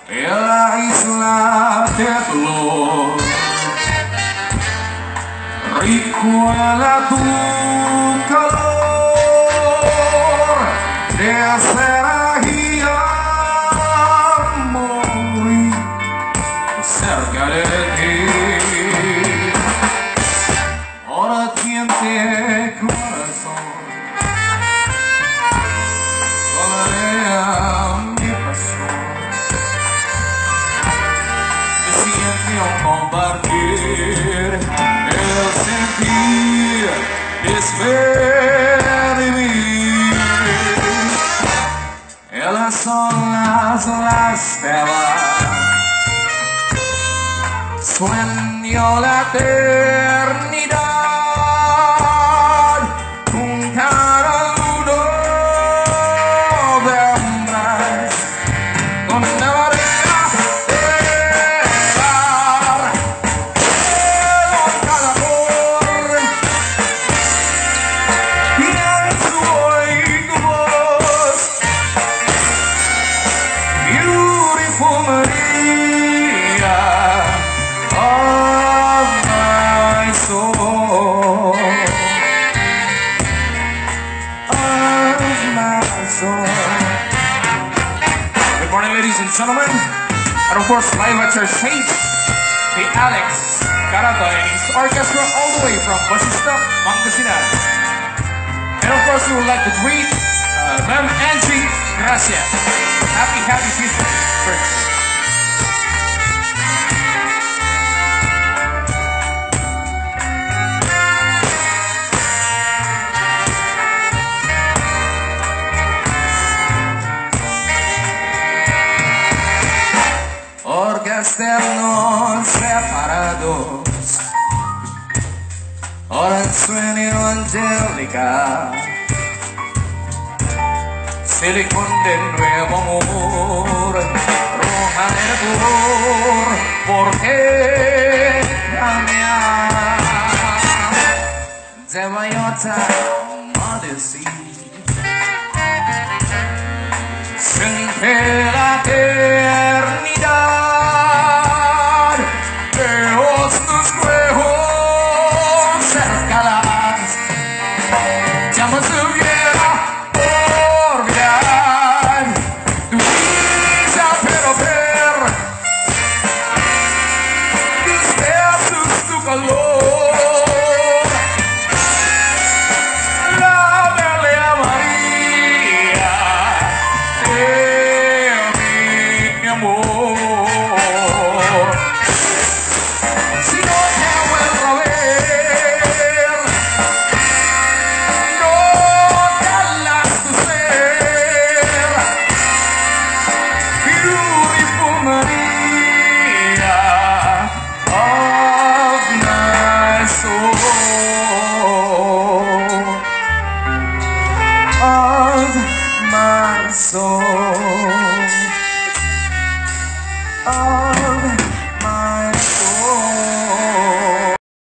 en la isla de dolor. Recuerda tu calor de ser agua, morir cerca de ti. Ahora tiente corazón, todavía mi pasión. Me siento compartir el sentir despedir. Ellas son las telas, sueño la eternidad, un caraludo vendrás con la varita de mar, pero cada amor pienso hoy tu voz, beautiful Maria of my soul, of my soul. Good morning, ladies and gentlemen, and of course live at your seats, the Alex Carata and his orchestra all the way from Basista, Pangasinan. And of course we would like to greet Ma'am Angie Gracias. Happy 50th birthday. Orquesternos separados, ahora en sueño angélica, silicón de nuevo amor, roja el dolor, ¿por qué cambiar? Debo yo maldecir, sin que la eternidad Dios nos juegos cercanas, llamas de viera por mirar tu risa pero ver tus besos, tu calor, la bella María de mi amor. Si no te vuelvo a ver, no te alas tu ser, beautiful Maria of my soul, of my soul.